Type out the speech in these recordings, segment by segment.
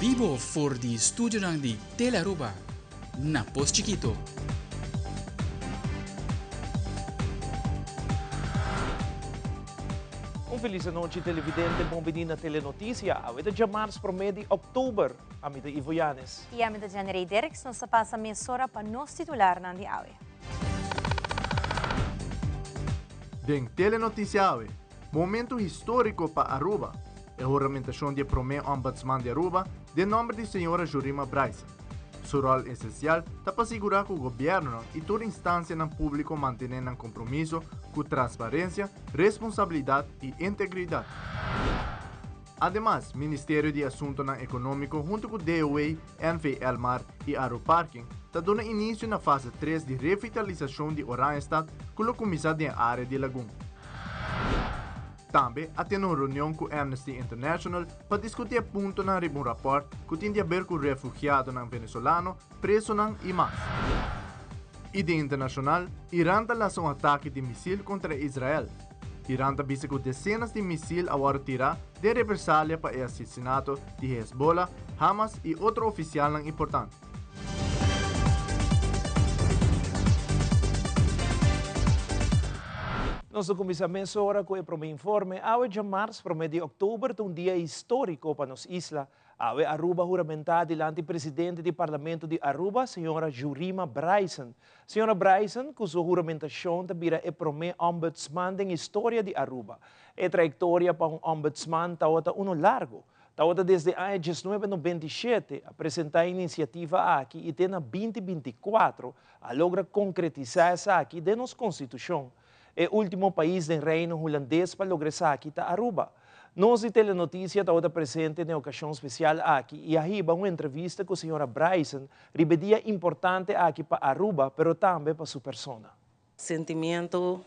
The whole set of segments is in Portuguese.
vivo for di studio ng di Telearuba, na Post Chiquito. Feliz noite, televidente. Bom-vindo na Telenotícia. Awit de março para mês de outubro. Amita Ivo Yanes. E amita Janeiro Dereks, nós passa mesora para nos titular na de awe. Den Telenotícia awe. Momento histórico para Aruba. A juramentação de primeiro ombudsman de Aruba, de nome de senhora Jurima Bryson. Seu rol essencial é para assegurar que o governo e toda instância no público mantenham um compromisso com transparência, responsabilidade e integridade. Ademais, o Ministério de Assuntos Econômicos, junto com o DOE, NV-Elmar e Aeroparking, está dando início na fase 3 de revitalização de Oranjestad, com o comissário da área de Lagoon. Também, atende uma reunião com Amnesty International para discutir pontos na um rapport que tem a ver com refugiados venezuelanos, presos e mais. E de internacional, Irã lançou ataque de míssil contra Israel. Irã disse que dezenas de mísseis agora tirar de represália para o assassinato de Hezbollah, Hamas e outro oficial importante. Nosso comissamento agora com o informe. Awe de março para mês de outubro, um dia histórico para nossa isla. Awe Aruba juramentada diante do presidente do Parlamento de Aruba, senhora Jurima Bryson. Senhora Bryson, com sua juramentação, também é o primeiro ombudsman da história de Aruba. A trajetória para ombudsman está largo. Está desde a 1997 apresentar a iniciativa aqui e tem na 2024 a logra concretizar essa aqui de nossa Constituição. É o último país do reino holandês para lograr isso aqui está Aruba. Nós de Telenotícia está presente na ocasião especial aqui e arriba uma entrevista com a senhora Bryson, ribedia importante aqui para Aruba, mas também para sua persona. Sentimento,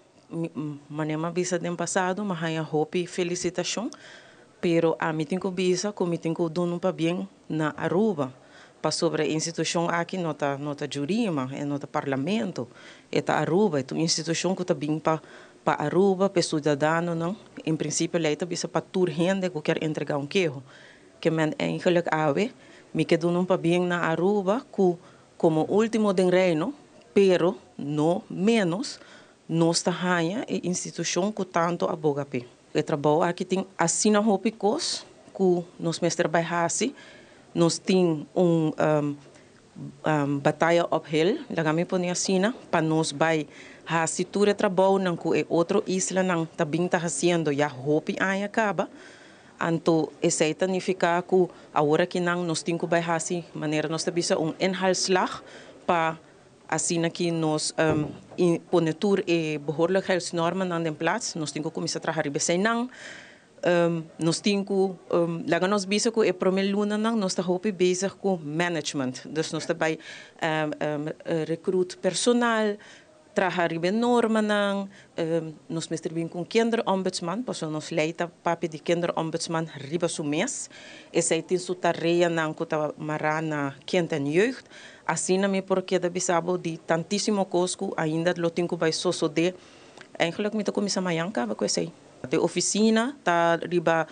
manema visa do passado, mas há hope e felicitação, pero a mim tenho visa, como tenho dono para bem na Aruba. Para sobre a instituição aqui, nota Jurima, nota parlamento, é Aruba, é uma instituição que está bem para Aruba, para cidadão, não? Em princípio, ela está bisa para toda gente que quer entregar queijo. Que men eigenlijk awe, me quedo não para bem na Aruba, como último do reino, pero não menos, nós está a instituição que tanto aboga pe. O trabalho aqui tem assina hopicos, que nós mestre trabalhasi. Nós temos batalha uphill, lagami po niya sina, para nós vai a situra trabalho nang ku e outro isla nang tabing ta haciendo ya hopi ay acaba. Anto essa significa que agora que nang nós temos que vai hasi maneira nós tabisa inhaalslag para assim que nós ponetur e behoorlijkheidsnormen nang den plaats, nós temos que começar a trabalhar bem nang. Nós temos que, nós bisa que a primeira luna nós estamos bezig com management, dus nós também recruit personal, trabalhar bem norma nós mestre com kinderombudsman, porque nós leita papi de kinderombudsman riba su mês, essa tem sua tarefa nang kuta marana kind en jeugd, assim na me porque da bisabo de tantíssimo cosco ainda lo tenho que vai só de, eigenlijk met de comissão Mayanka, vai conhecer. A oficina está riba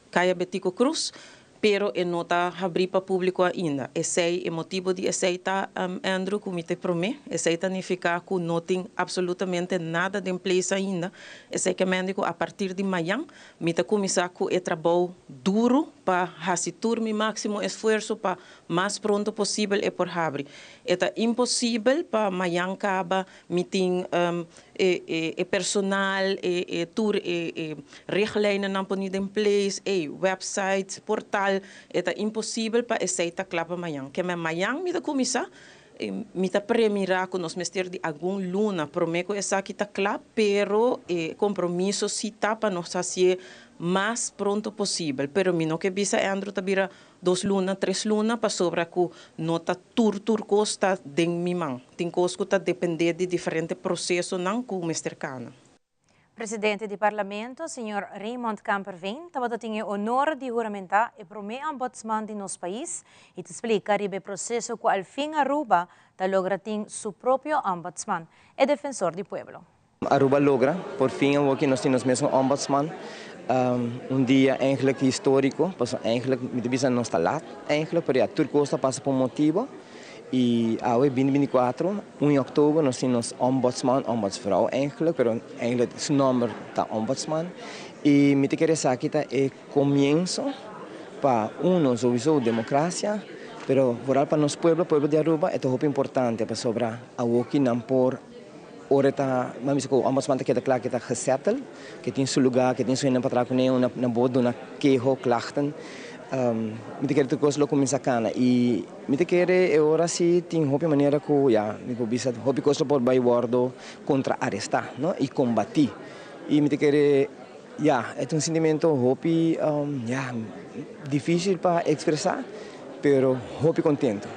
Caia Betico Cruz, pero não está abrir para público ainda. Esse é o motivo de esse está Andrew comité prome. Esse significa que não tem absolutamente nada de empresa ainda. Esse é que médico a partir de amanhã me está começar com o trabalho duro para fazer o máximo esforço para mais pronto possível e por abrir. É impossível para amanhã acaba meeting personal tour richtlijnen não ponido em place website portal é impossível para essa clapa amanhã que amanhã me da começar me está premirar com nós mestre de algum luna prometo essa aqui tá claro pero compromisso se tá para nós fazer mais pronto possível pero me não que bisa Andrew tabira 2 lunas 3 lunas para sobra que não tá tur costa de mimang tem coisa que tá depender de diferentes processos não com o mestre cana. Presidente do Parlamento, Sr. Raymond Kamperveen, estava tinha o honor de juramentar o primeiro ombudsman de nosso país e te explica o processo que al fim Aruba está logra ter seu próprio ombudsman, e defensor do pueblo. Aruba logra, por fin, que nós temos mesmo ombudsman. een dia eigenlijk historico, pas eigenlijk met de não está lá, eigenlijk, pero Turcosta passa por motivo. E ao 2024, 1 de outubro, nós temos ombudsman, ombudsvrouw eigenlijk, pero eigenlijk zijn nome está ombudsman. E me te querer saber que é comienzo para sowieso democracia, pero vooral para nosso pueblo de Aruba, é muito importante para sobra a que não por oreta, mas o ombudsman que está claro que está gesettled, que tem seu lugar, que tem sua patraconeio, na boa, na queijo, klachten. Me te querer tu coisa começar cana e me te querer agora se tem uma maneira que me bisa hopi coisa por baiwardo contra arrestar, não? E combater. E me te querer é sentimento hopi difícil para expressar, pero hopi contento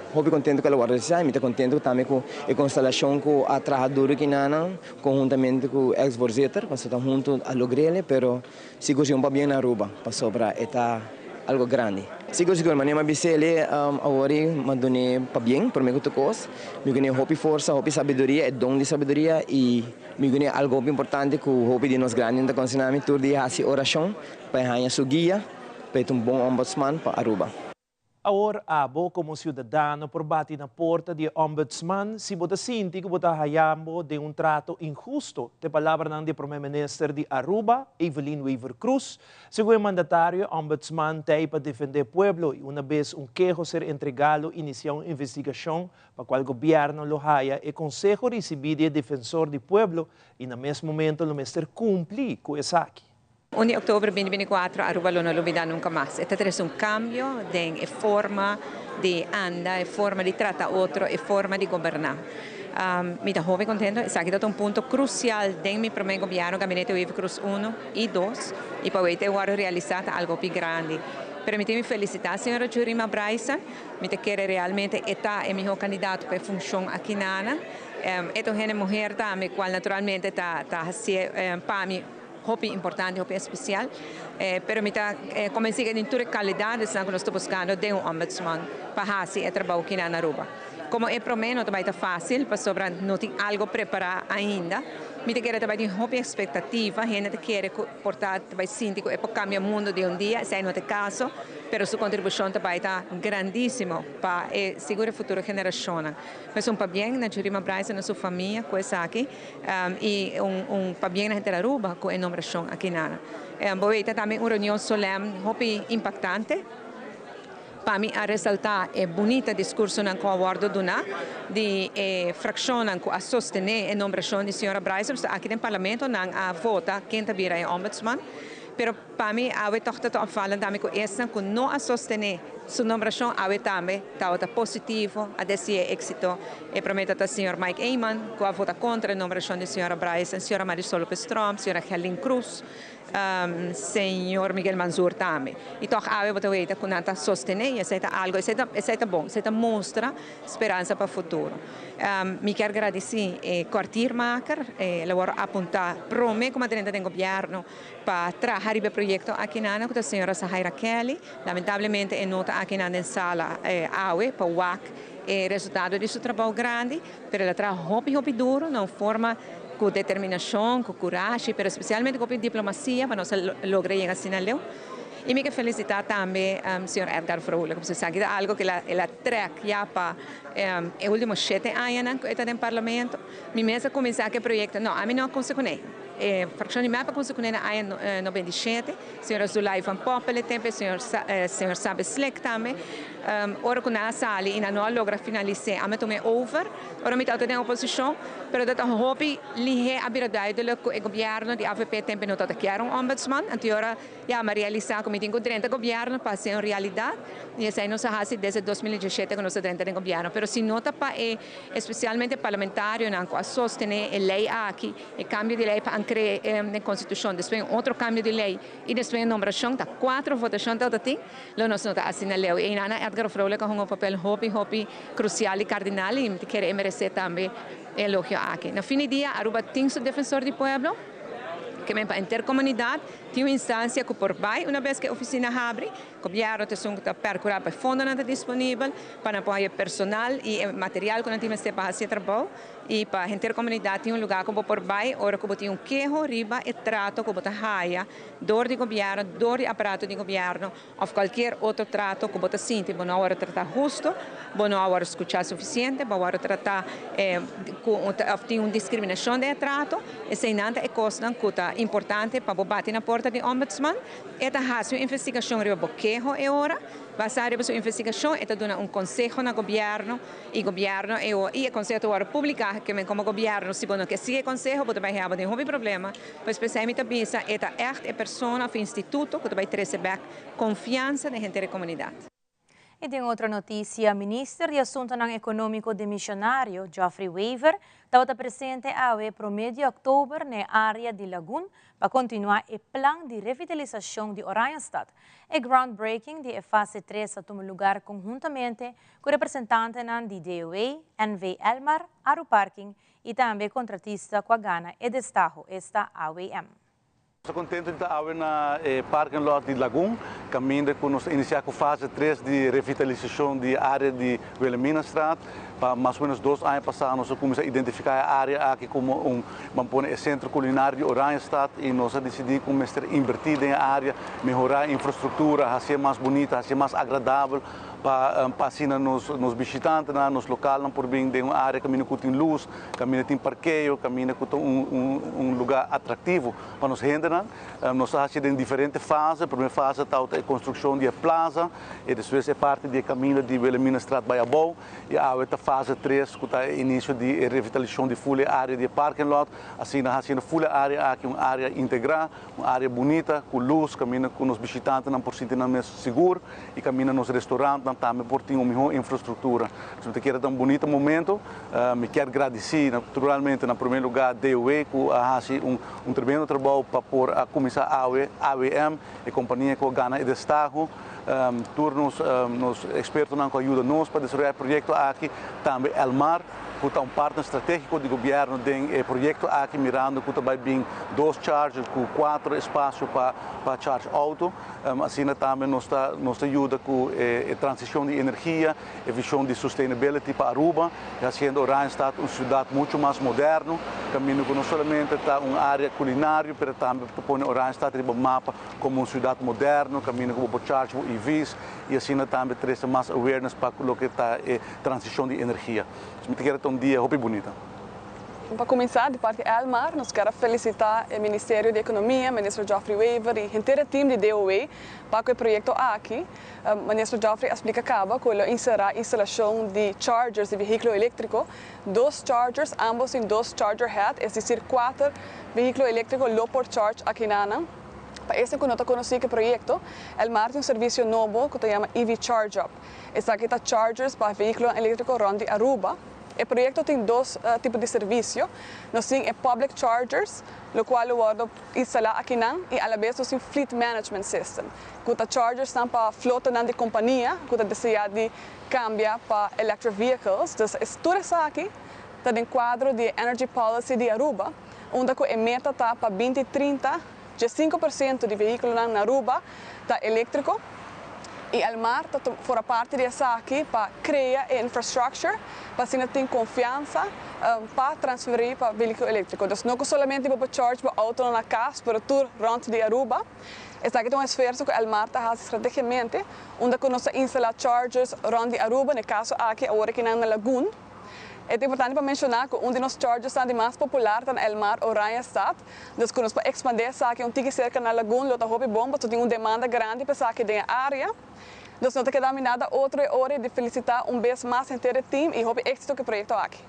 que ela guarda e me te contento também com a constelação com a trabalhadora que nana conjuntamente com o ex-voorzitter, parce que junto a logrele, pero sigo se bem na Aruba, para sobra eta algo grande. Sigo, mas nem bisele agora mandone para bem, para mim que tocos. Me ganhei hopi força, hopi sabedoria, é dom de sabedoria e me ganhei algo importante que o hopi de nós grandes da consinami tur de hasi oração para ganhar sua guia, para bom ombudsman para Aruba. Agora, abo como cidadano por bater na porta de ombudsman, se você sente que você hayambo de trato injusto, te palavra ng primeiro-ministro de Aruba, Evelyn Weaver Cruz, segundo o mandatário, ombudsman tem para defender o pueblo e uma vez queijo ser entregado, iniciar uma investigação para qual o governo lo haya e consejo recebido de defensor do pueblo e no mesmo momento o ministro cumpre com isso aqui. 1 de outubro de 2024, Aruba não olvida nunca mais. Este é cambio de forma de andar, de forma de tratar outro, de forma de governar. Me está muito contento. Esse aqui é ponto crucial de meu primeiro governo, Gabinete Weaver Cruz 1 e 2, e para eu agora realizar algo mais grande. Permite-me felicitar a senhora Jurima Braisa, me quer realmente estar o meu candidato para a função aqui na ANA. Esta é uma mulher também, qual naturalmente está para mim, hopi importante, hopi especial, pero me está convencida de todas as qualidades que nós estamos buscando de ombudsman para fazer o trabalho aqui na Aruba. Como é para mim, não vai estar fácil, para sobra não tem algo preparado ainda. Me quer também de hopi expectativa, a gente quer portar, vai sentir que é para cambiar o mundo de dia, esse não é o caso, pero sua contribuição também está grandíssima para segurar a futura geração. Mas para bem na Jurima Braisa, na sua família, com essa aqui, e para bem na gente da Aruba, com a inovação aqui na Ana. Vou ter também uma reunião solene, hopi impactante, para mim a ressaltar é bonita discurso na qual abordo de fração a sostener a nomeação de senhora Braisa aqui no parlamento a vota quem vira é ombudsman. Pero para mim a tochter te opvallen também com essa que não a sostener sua nomeação a também está positivo a desse êxito e prometo a senhor Mike Eyman que a vota contra a nomeação de senhora Braisa, senhora Marisol Lopes Strom, senhora Helen Cruz, senhor Miguel Manzur também. E então a vota que não está sostener e essa é algo, essa é bom, essa mostra esperança para o futuro. Me quero agradecer a Quartiermaker, ela vai apontar para mim como dirigente do governo para trabalhar o projeto aqui na Ana com a senhora Sahaira Kelly, lamentavelmente é nota aqui na sala AUE para o WAC, é resultado de seu trabalho grande, mas ela trabalha muito duro, não forma com determinação, com coragem, mas especialmente com diplomacia para nós lograr chegar assim a E me quero felicitar também o senhor Edgar Froule, como você sabe, é algo que ela track já para os últimos 7 anos que está no parlamento. Me mesmo começar aquele projeto, não, a mim não conseguiu. Fração de mapa conseguiu na ano 97, senhora Zulay van Poppel também, senhor Sabe Slick também. Ora com a sala e não logra finalizar, a mim tomei over, ora me está na oposição, mas eu hobby lihe a habilidade do governo de AVP também não está querendo ombudsman, anterior já me realizar como tem dentro do governo para ser uma realidade, e essa não se faz desde 2017 que nós dentro do governo, mas se nota para especialmente parlamentário não a sostener a lei aqui, o cambio de lei para criar na Constituição, depois outro cambio de lei e depois a nomeação, tá 4 votações da tem, lá nós não está assim na lei, e na Edgar Froule com um papel hopi crucial e cardinal e que quer merecer também elogio aqui. No fim do dia, Aruba tem seu defensor do povo, que é para a intercomunidade, Tinha uma instância que por baixo, uma vez que a oficina abre, o governo tem que procurar para fundo disponível para apoiar personal e material que não tem para fazer trabalho e para a gente da comunidade tem um lugar como por baixo, ora que tem um queijo, riba e trato que bota raia, dor de governo, dor de aparato de governo ou qualquer outro trato que bota sinto, bom na hora tratar justo, bom na hora escutar suficiente, bom na hora tratar tem uma discriminação de trato, e sem nada é coisa que importante para bater na porta de ombudsman, e tá fazendo uma investigação sobre o queijo e ora, basada nessa investigação, e tá dando um conselho no governo e o conselho vai publicar que como governo se bom que siga conselho, pode vai haver nenhum problema, mas especialmente bisa é pessoa, o instituto que vai receber confiança da gente da comunidade. E tem outra notícia, o Ministro de Assuntos Econômico de Missionário, Geoffrey Weaver, estava presente ao promédio de outubro na área de Lagoon para continuar o plano de revitalização de Oranjestad. O groundbreaking de fase 3 toma lugar conjuntamente com representantes de DOA, NV Elmar, Aru Parking e também contratista com a Gana e Destajo, esta AWM. Estou contente de estar na parking lot de Lagoon, caminho que nós iniciamos com a fase 3 de revitalização da área de Wilhelminastraat. Para mais ou menos 2 anos passados, nós começamos a identificar a área aqui como um centro culinário de Oranjestad e nós decidimos começar a invertir na área, melhorar a infraestrutura, fazer mais bonita, fazer mais agradável para assim nos visitantes, nos locais, por bem de uma área que tem luz, que tem parqueio, que um lugar atrativo para nos render. Nós fazemos em diferentes fases. A primeira fase é a construção da plaza, e depois é parte do caminho de Wilhelminastraat Baiabou, e a fase 3, que é o início de revitalização de full área de parking lot, assim nós fazemos full área aqui, uma área integrada, uma área bonita, com luz, caminho com os visitantes, não por sentir mais seguro, e caminho nos restaurantes, também por ter uma melhor infraestrutura. Se você quer um bonito momento, me quero agradecer naturalmente, no primeiro lugar, DOE, que faz um tremendo trabalho para começar a AWM, a companhia que Gana e Destajo, turnos nos expertos que ajudam para desenvolver o projeto aqui, também Elmar, que é um partner estratégico do governo do projeto aqui, mirando que vai vir 2 chargers com 4 espaços para charge auto. Assim também nos ajuda com a transição de energia, a visão de sustainability para Aruba, fazendo Oranjestad uma cidade muito mais moderna, caminho que não somente está uma área culinária, mas também põe Oranjestad no mapa como uma cidade moderna, caminho que pode charge EVs, e assim também traz mais awareness para o que está a transição de energia. Me quero ter um dia muito bonito. Para começar, de parte Elmar, nós queremos felicitar o Ministério da Economia, o Ministro Geoffrey Weaver e o inteiro time de DOA para o projeto aqui. O Ministro Geoffrey explica que ele inserirá a instalação de chargers de veículo elétrico, 2 chargers, ambos em 2 charger head, é decir, 4 veículos elétricos low por charge aqui na Ana. Para esse que não está conhecido o projeto, Elmar tem um serviço novo que se chama EV Charge Up. Esta aqui está chargers para veículos elétricos de Aruba. O projeto tem 2 tipos de serviço. Nós temos public chargers, o qual eu instalar aqui e à vez nós temos fleet management system. Que chargers estão para a frota de companhia, que deseja de cambiar para electric vehicles. Então, tudo isso aqui está em quadro de Energy Policy de Aruba, onde a meta está para 2030. Já 5% de veículos na Aruba está elétrico e Elmar fará parte dessa aqui para criar a infraestrutura para se ter confiança para transferir para veículo elétrico. Então, não somente para charge para auto na casa, para tudo rond de Aruba. Esta aqui é um esforço que Elmar está fazendo estrategicamente, onde nós instalamos chargers rond de Aruba, no caso aqui, agora aqui na Lagoon. É importante para mencionar que um dos chargers está mais popular está Elmar Oranjestad. Então, quando nós expandir essa aqui, tique cerca na Lagoon, está muito bom, porque tem uma demanda grande para essa aqui na área. Então, não tem que dar nada outra hora de felicitar vez mais o inteiro time e o êxito que o projeto aqui.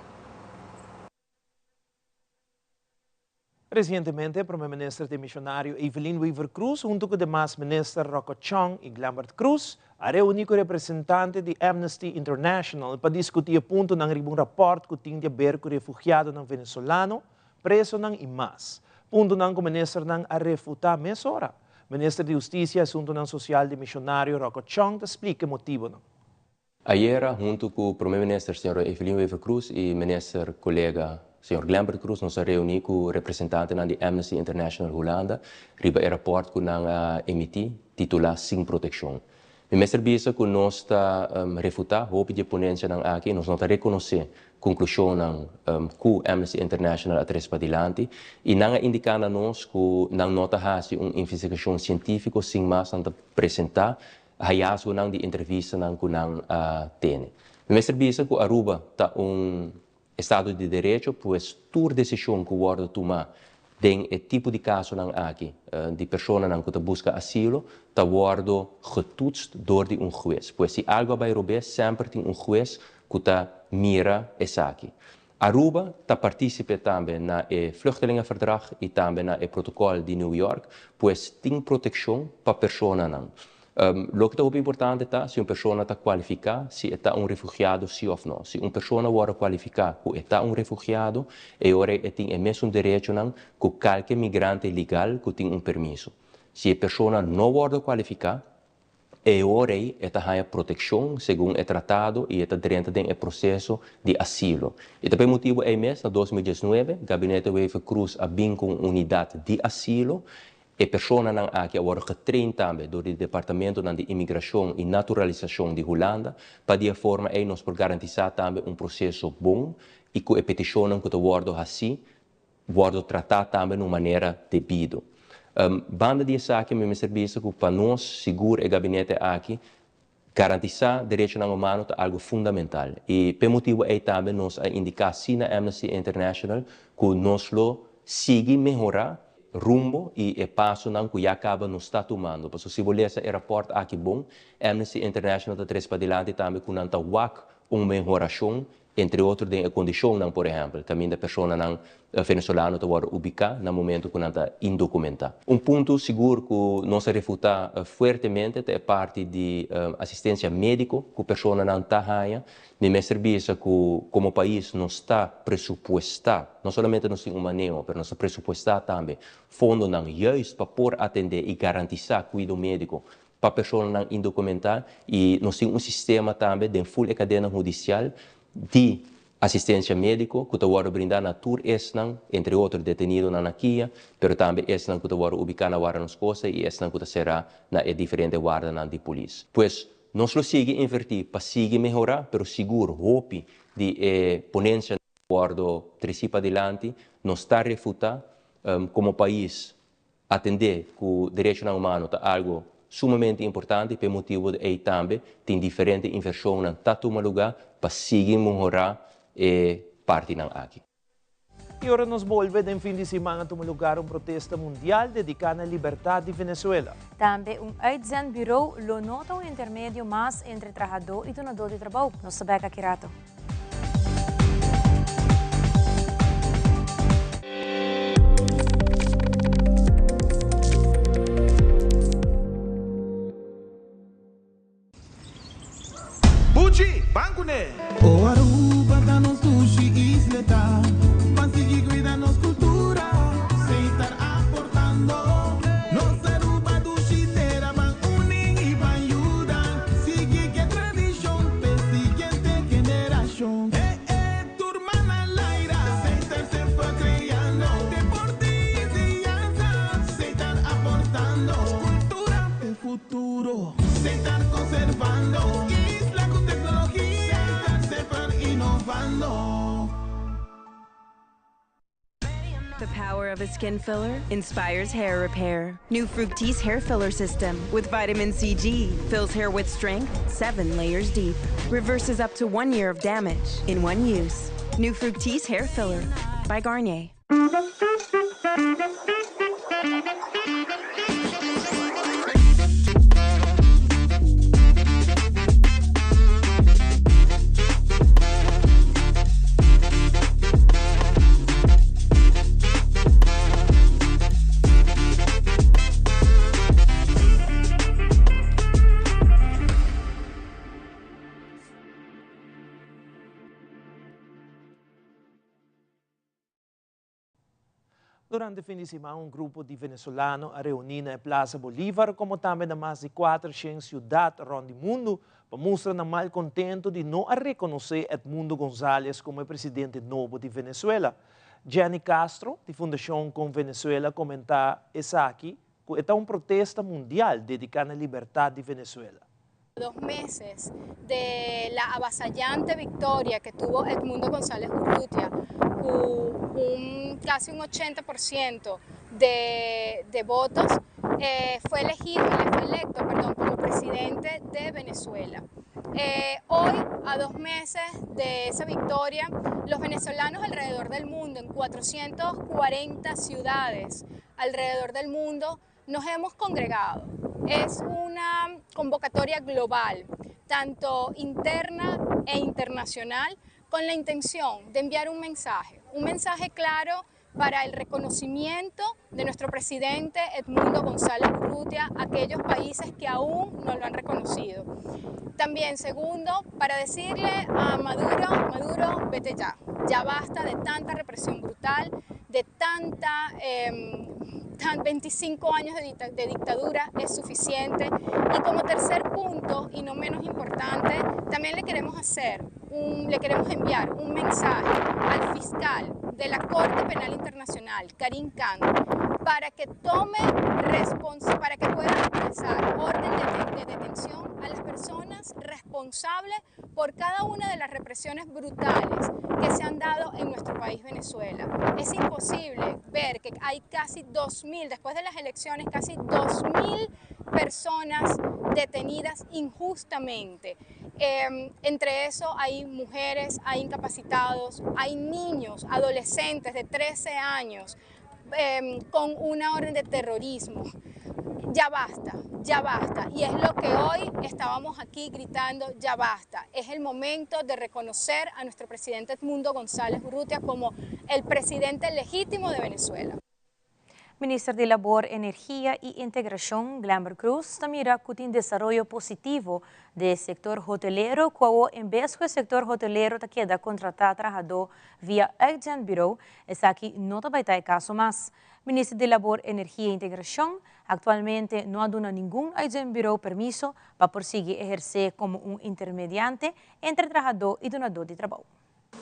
Recientemente, el primer ministro de Missionario Evelyn Weaver Cruz, junto con demás ministros Rocco Chong y Glambert Cruz, reunió con representantes de Amnesty International para discutir punto ng ribong report que tinha a ver com refugiado ng venezolano, preso ng IMAS. Punto ng ministro ng refutar mesora. Ministro de Justicia e Assunto ng Social de Missionario Rocco Chong explica o motivo. Ayer, junto com o primeiro-ministro, Sr. Evelyn Weaver Cruz, e ministro colega Senhor Glembert Cruz nos reuniu com o representante da Amnesty International Holanda, riba o rapport que nós emiti, titular Sem Proteção. O meu serviço que nós está refutar, roupa de ponência aqui, nós não está reconhecer conclusão que Amnesty International atrás para adiante e não indicar a nós que não nota uma investigação científica sem mais não apresentar hallazgo de entrevista que não tem. O meu serviço que Aruba está Estado de Direito, pois toda decisão que o guarda tomar tem o tipo de caso aqui, de pessoa que busca asilo, está guarda getoetst door de juez. Pois se algo vai Aruba, sempre tem juez que está mira essa aqui. Aruba está participa também no vluchtelingenverdrag e também no protocolo de New York, pois tem proteção para pessoas não. O que é muito importante é se uma pessoa está qualificada, se é refugiado, sim ou não. Se uma pessoa não qualificada, que é refugiado, ela tem o mesmo direito que qualquer migrante legal que tem permisso. Se a pessoa não é qualificada, ela tem proteção segundo o tratado e está dentro do processo de asilo. E também motivo é mesmo, em 2019, o Gabinete Wever Cruz abriu com unidade de asilo. E pessoas que agora getraind também do Departamento de Imigração e Naturalização de Holanda, para de forma aí nós por garantizar também processo bom e que a petição que está assim, guardo tratar também de uma maneira devida. Banda de saque meu serviço que para nós seguro o gabinete aqui garantizar direitos humanos é algo fundamental. E por motivo aí também nós indicar sim na Amnesty International que nós lo siga melhorar rumbo e o passo que já acaba nos está tomando. Porque se você esse rapport aqui bom, Amnesty International está três para adiante também com uma melhoração, entre outros, a condição, por exemplo, também da pessoa venezuelana está ubicada no momento que está indocumentada. Ponto seguro que nós refutar fortemente é parte de assistência médica que a pessoa não está ganhando, nem serviço que como país não está pressupostar, não somente não tem um manejo, mas nós pressupostar também fundo justo para poder atender e garantizar cuidado médico para a pessoa não indocumentada e nós temos sistema também de full cadeia judicial de assistência médica que está brindar na tour entre outros detenidos na Kia, mas também que está ubicado na guarda nas coisas e que será na diferente guarda de polícia. Pois nós lo sigue invertir para seguir melhorar, mas seguro hope de ponência guarda trecipa adiante, nós está refutar como país atender que o direito humano é algo sumamente importante, por motivo de aí também tem diferentes inversões que estão tomando lugar para seguir melhorar e parte aqui. E agora nos volve em fim de semana tomar lugar protesta mundial dedicado à liberdade de Venezuela. Também uitzendbureau lo nota intermédio mais entre trabalhador e donador de trabalho. Nós sabemos aqui rato. Buchi, banco né? O Aruba tá nos sushi isleta, mas seguir cuidando nos cultura, sem estar aportando. Nos Aruba do Chitera van unir e van ajudar, seguir que tradição para siguiente geração. Turma na laira, sem estar se foi criando, deportes e dança, sem estar aportando, cultura e futuro, sem estar conservando. The power of a skin filler inspires hair repair. New Fructis hair filler system with vitamin CG fills hair with strength 7 layers deep. Reverses up to 1 year of damage in one use. New Fructis hair filler by Garnier. Durante o fim de semana, grupo de venezuelanos reuniu na Plaza Bolívar, como também na mais de 400 cidades around o mundo, para mostrar o mal contento de não reconhecer Edmundo González como presidente novo de Venezuela. Gianni Castro, de Fundação com Venezuela, comenta essa aqui, que é uma protesta mundial dedicada à liberdade de Venezuela. 2 meses de la avasallante victoria que tuvo Edmundo González Urrutia, con casi un 80% de votos, fue electo como presidente de Venezuela. Hoy, a 2 meses de esa victoria, los venezolanos alrededor del mundo, en 440 ciudades alrededor del mundo, nos hemos congregado. Es una convocatoria global, tanto interna e internacional, con la intención de enviar un mensaje claro para el reconocimiento de nuestro presidente Edmundo González Urrutia a aquellos países que aún no lo han reconocido. También, segundo, para decirle a Maduro, vete ya. Ya basta de tanta represión brutal, de 25 años de dictadura es suficiente. Y como tercer punto, y no menos importante, también le queremos enviar un mensaje al fiscal de la Corte Penal Internacional, Karim Khan, para que pueda empezar orden de detención a las personas responsables por cada una de las represiones brutales que se han dado en nuestro país Venezuela. Es imposible ver que hay casi 2.000, después de las elecciones, casi 2.000 personas detenidas injustamente. Entre eso hay mujeres, hay incapacitados, hay niños, adolescentes de 13 años con una orden de terrorismo. Ya basta. Y es lo que hoy estábamos aquí gritando, ya basta. Es el momento de reconocer a nuestro presidente Edmundo González Urrutia como el presidente legítimo de Venezuela. Ministro de Labor, Energía y Integración, Glamber Cruz, mira que el desarrollo positivo del sector hotelero, cuando en vez que el sector hotelero te queda contratado trabajador vía Agent Bureau, es aquí no te va a caso más. Ministro de Labor, Energía e Integración actualmente no ha dado ningún Agent Bureau permiso para perseguir ejercer como un intermediante entre trabajador y donador de trabajo.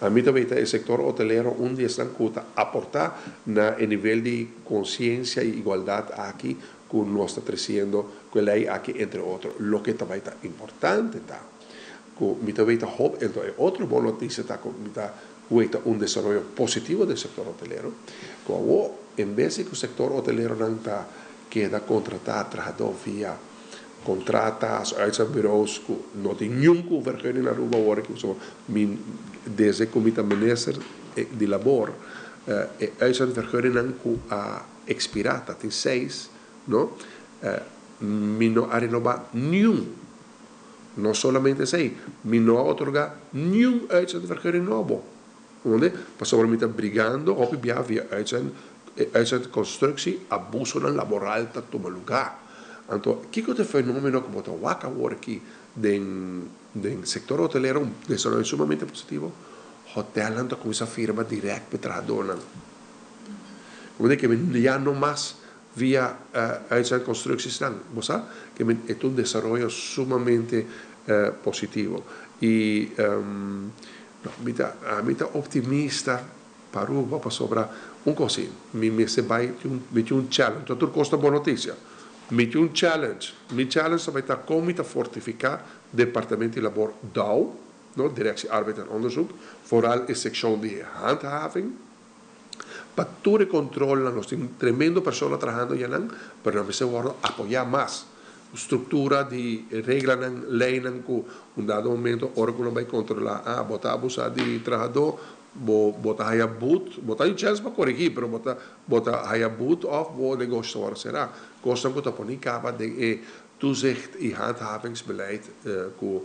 A mí también el sector hotelero un día está aportar el nivel de conciencia e igualdad aquí que nos está creciendo, que ley aquí entre otros. Lo que también está importante está, que mi también está otra buena noticia está que un desarrollo positivo del sector hotelero, que en vez de que el sector hotelero no queda contratado trabajador vía contratas, uitzendbureaus, no tiene ninguna vergunning naar Aruba worden, so desde comité minister de labor, uitzendvergunning a expirata, tem 6, no? Mi no ha renovado no solamente 6, mi no ha otorgado ningún uitzendvergunning nuevo, onde passamos a brigando, op via uitzendconstructie, abuso laboral dat toma lugar. Então, que é o fenômeno que está waka aqui do setor hotelero, um desenvolvimento sumamente positivo, hotel anda com essa firma direta para trabalhador. Como que já não mais via uitzend constructies não, que é um desenvolvimento sumamente positivo. E a mim está optimista para Aruba para sobrar coisa. Me se vai um challenge, então custa boa notícia. Met un challenge. Mijn challenge vai estar como fortificar het departement de labor DAO, no, Directie Arbeid en Onderzoek, vooral in sectie de handhaving. Para toda controle, nós temos tremendo pessoas trabalhando já não, mas nós precisamos apoiar mais. Estrutura de regras, leis, que um dado momento, órgão vai controlar, botar abusar de trabalhador, botar aí a boot, botar em chance para corrigir, mas botar aí a boot of o negócio agora será. Gostam que op capa de toezicht en handhavingsbeleid que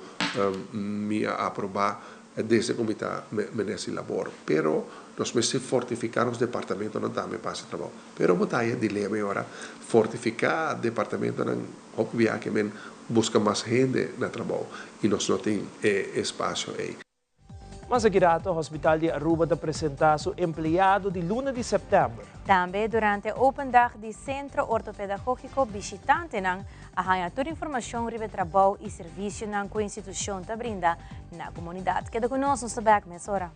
me aprobar desse comitê ministro de labor. Pero nós precisamos fortificar os departamentos não também para esse trabalho. Pero botar aí dilema agora fortificar o departamento não obvia que men busca mais gente no trabalho e nós não tem espaço aí. Mas aqui o Hospital de Aruba está apresentar seu empregado de luna de setembro. Também durante o Open Dag do Centro Ortopedagógico visitante a ganhar toda a informação sobre trabalho e serviço que a instituição está brinda na comunidade. Queda conosco no Sabak Mesora.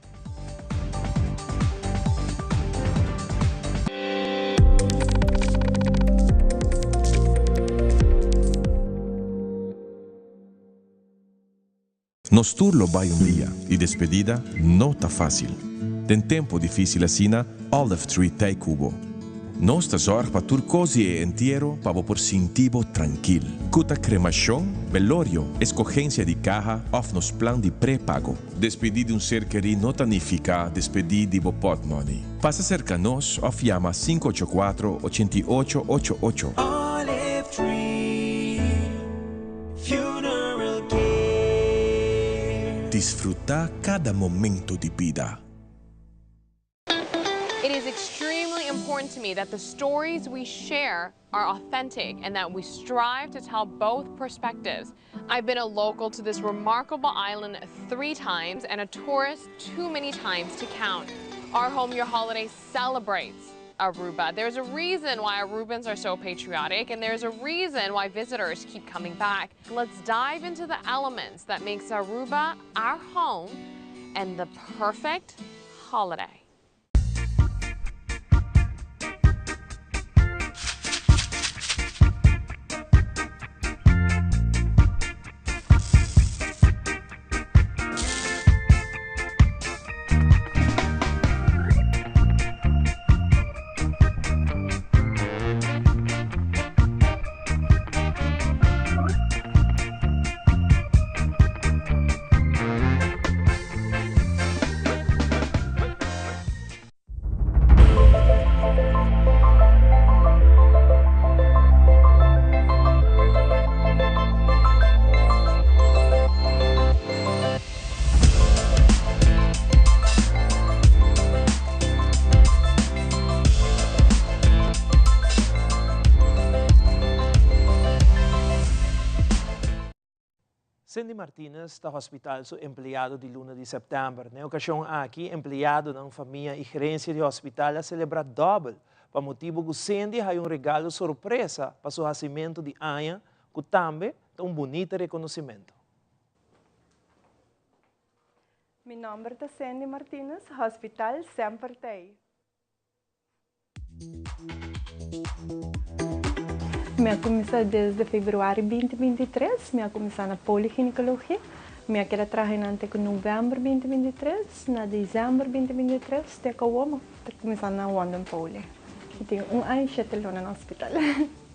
Nos turlo vai dia e despedida não tá fácil. Tem tempo difícil assim, Olive Tree Tay Cubo. Nós tá zorg para turcosi e inteiro para por sentivo tranquilo. Cuta cremação, velorio, escogência de caja, of nos plan de pré-pago. Despedir de ser querido não significa despedir de pot money. Passa cerca nós, of llama 584-8888. Olive Tree Funeral Care. Disfrutar cada momento de vida. It is extremely important to me that the stories we share are authentic and that we strive to tell both perspectives. I've been a local to this remarkable island 3 times and a tourist too many times to count. Our Home Your Holiday celebrates Aruba. There's a reason why Arubans are so patriotic, and there's a reason why visitors keep coming back. Let's dive into the elements that makes Aruba our home and the perfect holiday. Cindy Martinez está hospital su empleado de luna de setembro. Na ocasião aqui, empleado da família e gerência do hospital a celebrar double. Para motivo que Cindy tem regalo surpresa para seu nascimento de Anya, que também tem bonito reconhecimento. Meu nome é Cindy Martinez, hospital sempre tem. Me comecei desde fevereiro 2023, me comecei na poliginecologia, me quero trabalhar até novembro 2023, na dezembro 2023, até que eu comecei na London Poli. Eu tenho ano no hospital.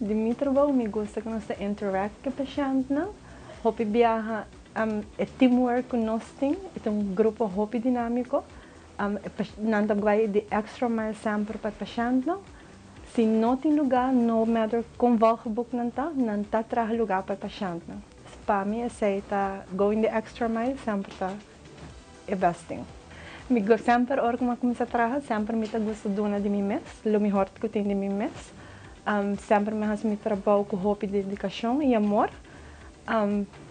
De meu trabalho, me gosta que nós interagir com o paciente, hopi viaja, teamwork que nós temos, é grupo hopi dinâmico, nós vai de extra mile sempre para o paciente. Se não tem lugar, no matter com valgeboek não tá traz lugar para o paciente. Para mim, aceita going the extra mile sempre tá investing. Me gosto sempre, hora que eu começo a trabalhar, sempre me gosto de uma de mim mês, o melhor que eu tenho de mim mês. Sempre me faço meu trabalho com hope de dedicação e amor.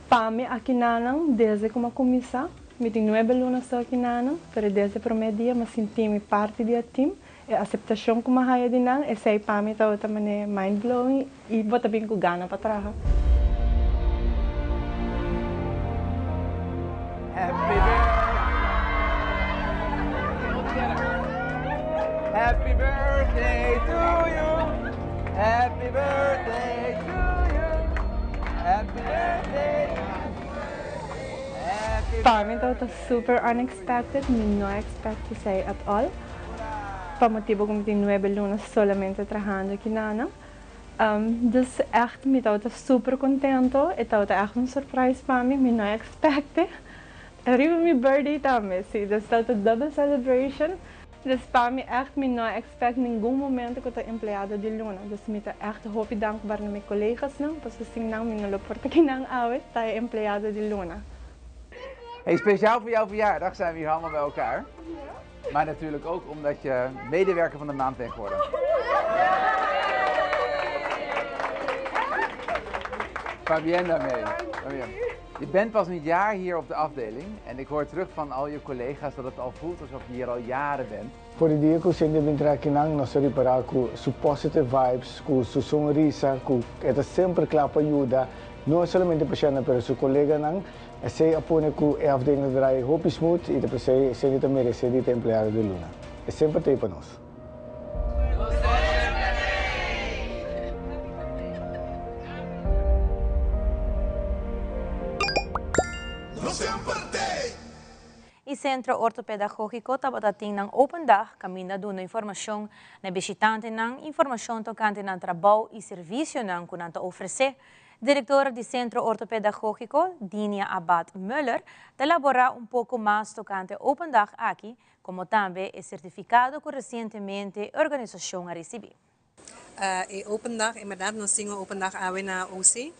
Para mim, aqui não, desde que eu comecei, me tenho 9 alunos aqui não, mas desde o primeiro dia, me senti parte do time. A aceitação que eu tenho de nang, essa para mim também mind blowing e vou também com gana para trabalhar. Happy birthday to you. Happy birthday to you. Happy birthday. Para mim está super unexpected, não expect to say at all. Para motivo que eu tenho 9 alunos solamente trabalhando aqui na dus echt, me estava super contento. Estava echt surprise para mim, me não expecte. Arriba meu birthday também, sim, dus estava double celebration. Dus para mim echt, me não expect nenhum momento que eu estou empregada de luna. Dus me está echt hoop dankbaar naar mijn collega's não, parce que não me não loporta que não oude, está empregada de luna. Hey, speciaal voor jouw verjaardag zijn we hier allemaal bij elkaar. Maar natuurlijk ook omdat je medewerker van de maand bent geworden. Fabienne daarmee. Je bent pas een jaar hier op de afdeling en ik hoor terug van al je collega's dat het al voelt alsof je hier al jaren bent. Por el día que usted entra aquí, nos reparar con su positive vibes, con su sonrisa, con esta siempre clapa ayuda, no solamente para pero su colega se apone que a afdeling draai hoop smooth e depois se niet merece dit empleado de luna. É sempre tem para nós. Los E Centro Ortopedagógico tabatating ng open dag kami na doon informasyon na bisitante ng informasyon tocante ng trabaho e servisyo ng kunanta ofrece. Diretora de Centro Ortopedagógico, Dinia Abad Müller, elabora un poco más tocante open dag aqui, como también el certificado que recientemente la organización ha recibido. Open dag, inderdaad, nós temos open dag awe na OC.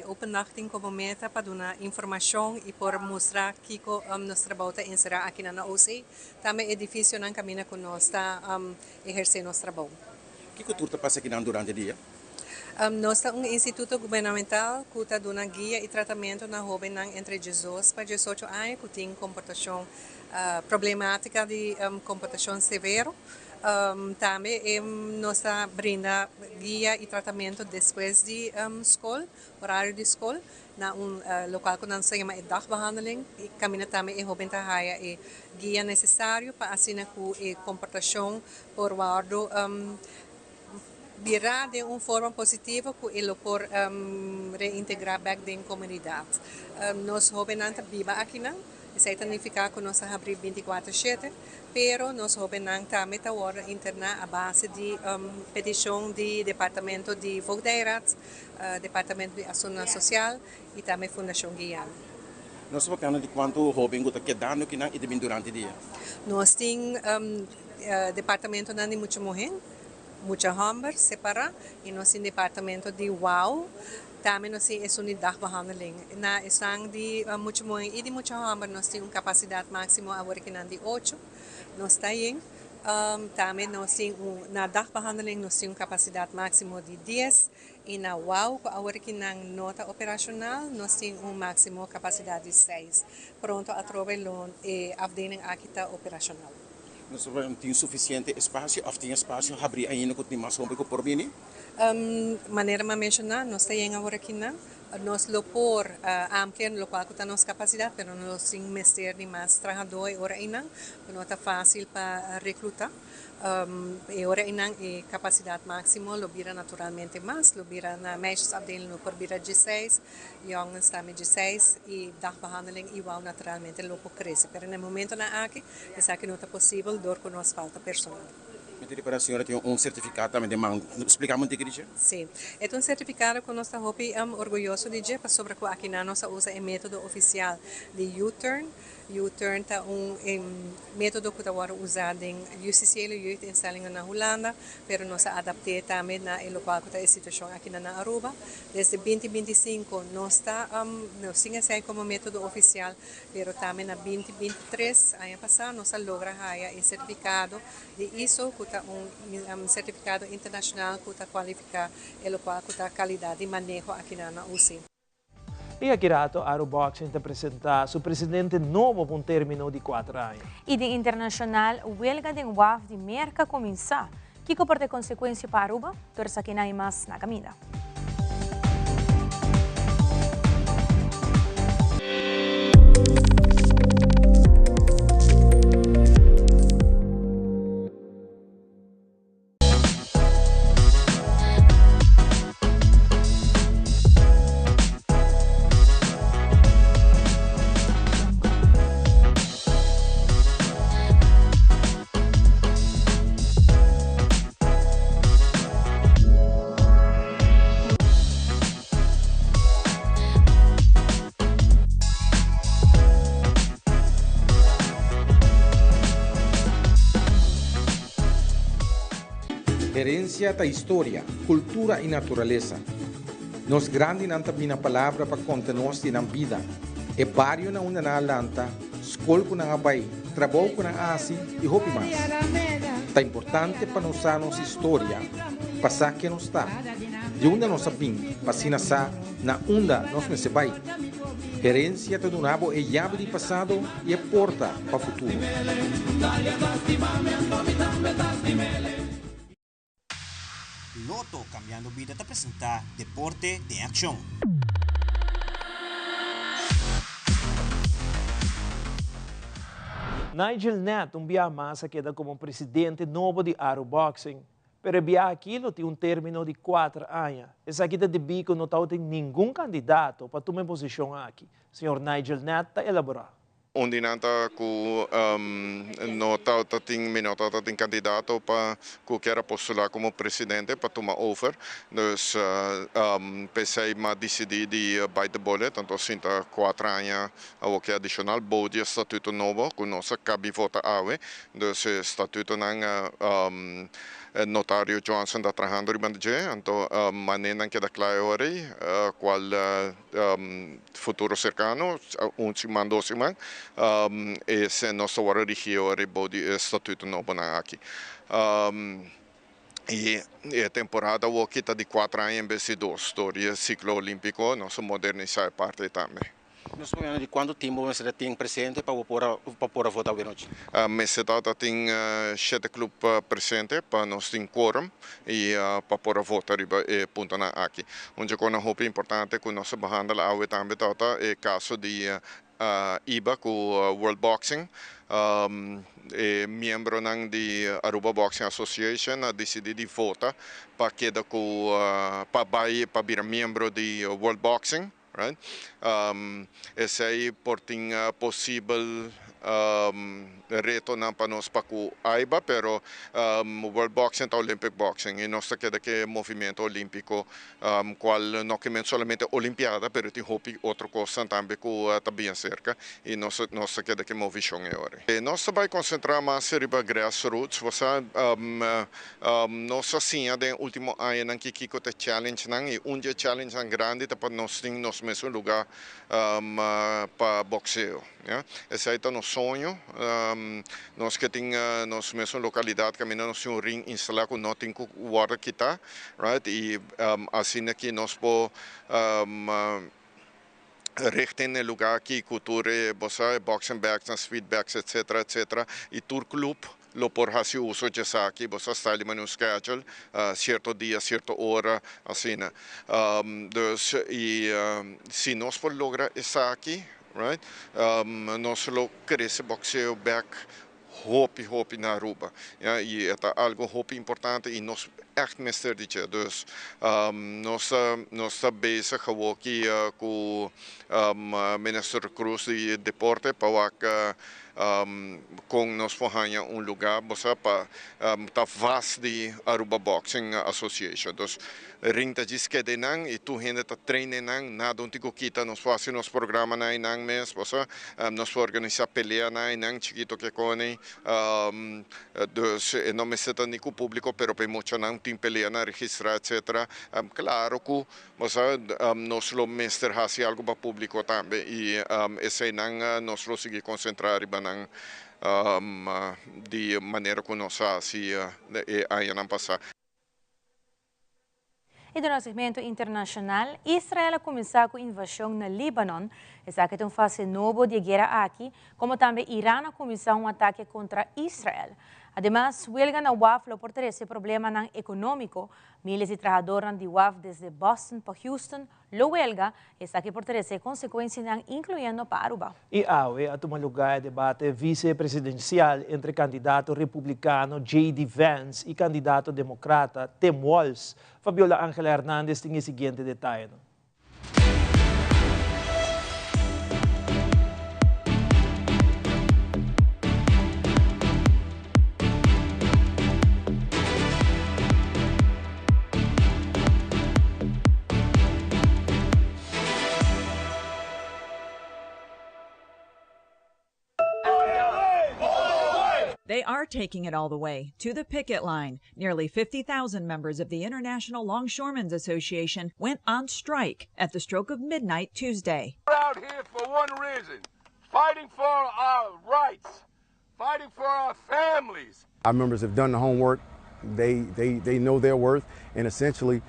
Open dag tem como meta para dar informação e por mostrar que nós trabalhamos em será aqui na OC. Também é difícil não caminhar com nós está exercer nosso trabalho. Que cultura passa aqui durante o dia? Nós temos instituto governamental que está dando guia e tratamento na jovem entre 18 para 18 anos que tem comportação problemática de comportação severo. Também nós brinda guia e tratamento depois de escola, horário de escola, na local que nós chamamos de dagbehandeling. E caminha também jovem tahaia e guia necessário para assinar com comportação por guardo virar de uma forma positiva que ele por reintegrar back na comunidade. Nós jovens não viva aqui não. Isso significa que nós abrimos 24/7, pero nós jovens também estamos internar a base de petição do Departamento de Voogdijraad, Departamento de Ação Social e também Fundação Guiana. Nós estamos falando de quanto jovens que estão aqui e durante o dia. Nós temos Departamento de Mucha Mujer, Mucha Homem, separado, e nós temos Departamento de WOW. Também nós temos unidade de behandeling. Na estang de Mucha Mujer e de Mucha Homem, nós temos capacidade máxima agora que de 8. Nós temos também nós temos na dagbehandeling nós temos capacidade máxima de 10 e na WOW agora que na nota operacional nós temos máximo capacidade de 6. Pronto a trabalhar e afdeling aqui está operacional. Nós temos suficiente espaço, ou tem espaço para abrir ainda com mais homem que por vir? Maneira de mencionar, nós temos agora aqui nós lopor ampliar o local que nossa capacidade, mas nós temos mestre de mais trabalhadores agora ainda, não está fácil para recrutar. E agora ainda é capacidade máxima, lobira naturalmente mais, lobira na meisjes afdeling por bira 16, jongens também 16 e dagbehandeling igual naturalmente lopo cresce. Mas no momento na aqui, é que não está possível, dor que nos falta personal. Para a senhora tem certificado também de mão. Explicamos o que é? Sim, é certificado que nós estamos orgulhosos de dizer sobre que aqui nós usa o método oficial de U-turn. U-turn é método que está usado em UCCL, Jeugdinstellingen na Holanda, mas nós adaptamos também na local que está a situação aqui na Aruba. Desde 2025 nós temos como método oficial, mas também na 2023, ano passado, nós logramos o certificado de ISO, que está certificado internacional que está qualificado o local que está qualidade de manejo aqui na UC. E aqui rato, Aruboxing te apresenta seu presidente novo por um término de 4 anos. E de internacional, a huelga de WAF de Merca começar. Que comporta consequência para Aruba? Torça aqui na mais na caminha. Herencia da história, cultura e natureza. Nos grande não tem a palavra para contar-nos na vida. É barrio na uma na lanta, escola com a bai, trabalho com a asi e roupa mais. É importante para nós a nossa história, passar que nos está. De onde nós sabemos, para se nascer, na onda nós me se vai. Herencia do nabo é chave de passado e é porta para o futuro. Loto Cambiando Vida te apresenta Deporte de Acción. Nigel Nat, um dia massa, queda como presidente novo de Aruboxing. pero enviar aquilo tem término de 4 anos. Essa aqui de bico não tem nenhum candidato para tomar posição aqui. Senhor Nigel Neto elaborar. Ondinanta ku no tating minota tating candidato pa ku quer postular como presidente para tomar over. Dus pensei ma decidir de baita bolet, tanto sinta 4 anos o que adicional bodi estatuto novo ku nossa cabe vota awe. Dus estatuto nang notário Johnson está trabalhando ribandje, então maneira que da claro qual futuro cercano semana 2 semanas esse nosso hora de body estatuto novo na aqui e a temporada o que está de 4 anos em vez de 2 história ciclo olímpico nosso modernizar parte também. Nós vamos de quanto tempo você tem presente para pôr a votar hoje? Mas tem 7 clubes presentes para nós ter quórum e para pôr a votar e ponto na aqui. Onde é uma roupa importante que nós behandla a também é caso de IBA com World Boxing. Membro ng di Aruba Boxing Association decidiu de votar para queda com para virar membro de World Boxing. Right? Esse aí por tem possível reto na para nós para o AIBA, pero World Boxing e Olympic Boxing e nós queda que movimento olímpico qual não que somente Olimpiada, pero tem hopi outra coisa também que está bem cerca e nós queda que movição agora. Nós vai concentrar mais sobre grassroots, você nós assim de último ano nang kikiko te challenge nang e challenge ang grande para nós tem nos mesmo lugar para boxeo. Esse aí está no sonho. Nós que tem nos mesmo localidade caminhando um ring instalado com não tem que water kita, right? E assim aqui nós po richten no lugar aqui cultura, bossa, boxing bags, speed bags, etc. E tour club lo por hasi uso de aqui, bossa está ali no schedule, certo dia, certa hora, assim. Dus e se nós por lograr isso aqui, right? Nós lo cresce boxeo back hoop na Aruba. Ja, e é algo importante e nós echt mister dit jaar. Dus nós bezig gewoon com minister Cruz de Deporte para com nós forranha lugar para tá vast de Aruba Boxing Association. Dus rinta diz que de nang e tu gente tá treine nang nada onde kita nós fazemos programa na nang mês, você nós organizar pelea na nang chiquito que cone dus não me seta nem com público, pero pe mucho nang tem pelea na registrar etc. Claro que você nós lo mister hasi algo para público também e esse nang nós lo seguir concentrar nang de maneira que nós assim aí não passar. E do nosso segmento internacional, Israel começou com a invasão no Líbano. Essa é uma fase nova de guerra aqui, como também Irã começou ataque contra Israel. Además, huelga na UAF lo por esse problema econômico. Miles de trabalhadores de UAF desde Boston para Houston lo huelga, está aqui por esse consequências incluindo para Aruba. E awe a tomar lugar debate vice-presidencial entre candidato republicano J.D. Vance e candidato democrata Tim Walz. Fabiola Ángela Hernández tem o seguinte detalhe. They are taking it all the way to the picket line. Nearly 50,000 members of the International Longshoremen's Association went on strike at the stroke of midnight Tuesday. We're out here for one reason, fighting for our rights, fighting for our families. Our members have done the homework. They know their worth, and essentially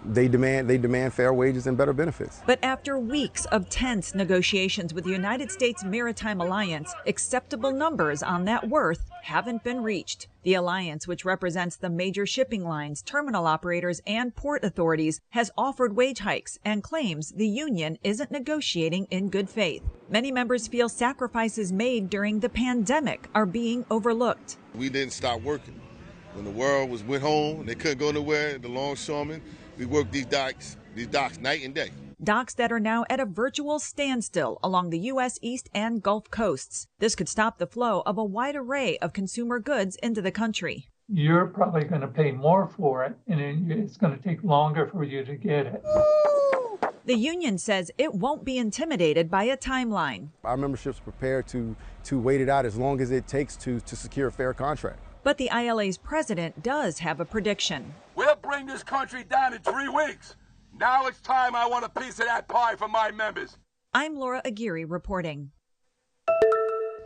they demand fair wages and better benefits. But after weeks of tense negotiations with the United States Maritime Alliance, acceptable numbers on that worth haven't been reached. The alliance, which represents the major shipping lines, terminal operators, and port authorities, has offered wage hikes and claims the union isn't negotiating in good faith. Many members feel sacrifices made during the pandemic are being overlooked. We didn't stop working. When the world went home, they couldn't go nowhere, the longshoremen, we worked these docks night and day. Docks that are now at a virtual standstill along the U.S. East and Gulf coasts. This could stop the flow of a wide array of consumer goods into the country. You're probably going to pay more for it, and it's going to take longer for you to get it. The union says it won't be intimidated by a timeline. Our membership's prepared to wait it out as long as it takes to secure a fair contract. But the ILA's president does have a prediction. We'll bring this country down in 3 weeks. Now it's time I want a piece of that pie for my members. I'm Laura Aguirre reporting.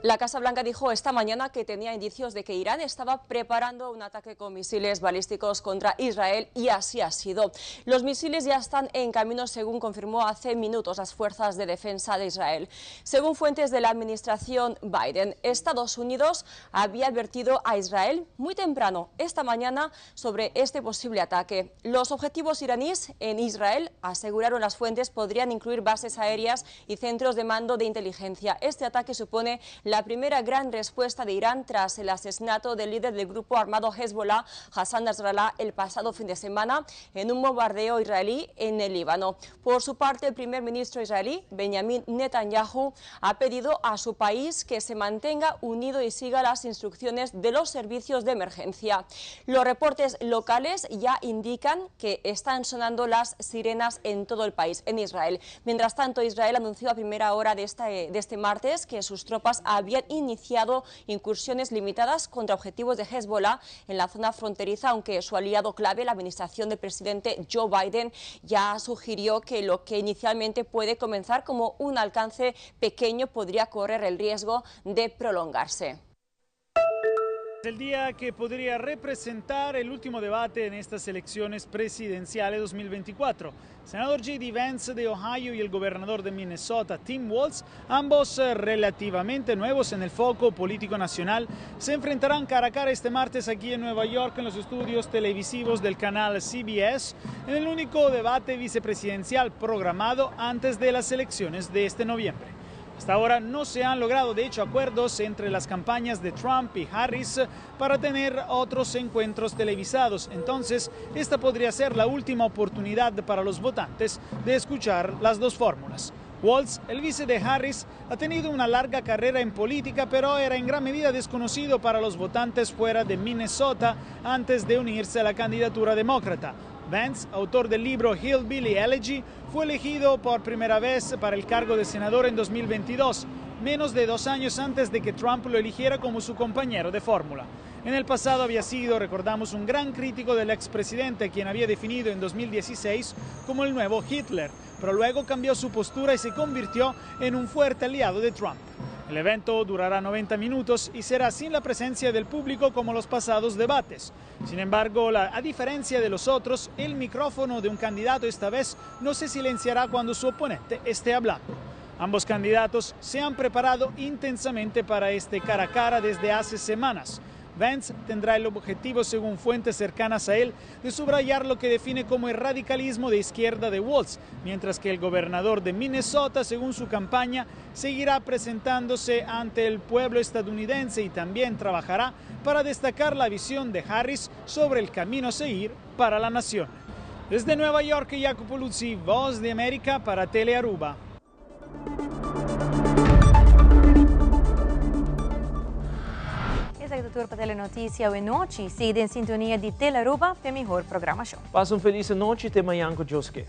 La Casa Blanca dijo esta mañana que tenía indicios de que Irán estaba preparando un ataque con misiles balísticos contra Israel y así ha sido. Los misiles ya están en camino, según confirmó hace minutos las fuerzas de defensa de Israel. Según fuentes de la administración Biden, Estados Unidos había advertido a Israel muy temprano esta mañana sobre este posible ataque. Los objetivos iraníes en Israel, aseguraron las fuentes, podrían incluir bases aéreas y centros de mando de inteligencia. Este ataque supone la primera gran respuesta de Irán tras el asesinato del líder del grupo armado Hezbollah, Hassan Nasrallah, el pasado fin de semana en un bombardeo israelí en el Líbano. Por su parte, el primer ministro israelí, Benjamin Netanyahu, ha pedido a su país que se mantenga unido y siga las instrucciones de los servicios de emergencia. Los reportes locales ya indican que están sonando las sirenas en todo el país, en Israel. Mientras tanto, Israel anunció a primera hora de este martes que sus tropas habían iniciado incursiones limitadas contra objetivos de Hezbollah en la zona fronteriza, aunque su aliado clave, la administración del presidente Joe Biden, ya sugirió que lo que inicialmente puede comenzar como un alcance pequeño podría correr el riesgo de prolongarse. El día que podría representar el último debate en estas elecciones presidenciales 2024. Senador J.D. Vance de Ohio y el gobernador de Minnesota, Tim Walz, ambos relativamente nuevos en el foco político nacional, se enfrentarán cara a cara este martes aquí en Nueva York en los estudios televisivos del canal CBS en el único debate vicepresidencial programado antes de las elecciones de este noviembre. Hasta ahora no se han logrado, de hecho, acuerdos entre las campañas de Trump y Harris para tener otros encuentros televisados. Entonces, esta podría ser la última oportunidad para los votantes de escuchar las dos fórmulas. Walz, el vice de Harris, ha tenido una larga carrera en política, pero era en gran medida desconocido para los votantes fuera de Minnesota antes de unirse a la candidatura demócrata. Vance, autor del libro Hillbilly Elegy, fue elegido por primera vez para el cargo de senador en 2022, menos de 2 años antes de que Trump lo eligiera como su compañero de fórmula. En el pasado había sido, recordamos, un gran crítico del expresidente, quien había definido en 2016 como el nuevo Hitler, pero luego cambió su postura y se convirtió en un fuerte aliado de Trump. El evento durará 90 minutos y será sin la presencia del público como los pasados debates. Sin embargo, a diferencia de los otros, el micrófono de un candidato esta vez no se silenciará cuando su oponente esté hablando. Ambos candidatos se han preparado intensamente para este cara a cara desde hace semanas. Vance tendrá el objetivo, según fuentes cercanas a él, de subrayar lo que define como el radicalismo de izquierda de Walz, mientras que el gobernador de Minnesota, según su campaña, seguirá presentándose ante el pueblo estadounidense y también trabajará para destacar la visión de Harris sobre el camino a seguir para la nación. Desde Nueva York, Jacopo Luzzi, Voz de América para Telearuba. Esta é a Telenotícia e Noite. Siga em sintonia de Telearuba, tem melhor programação. Passa feliz noite e até amanhã com Deus quer.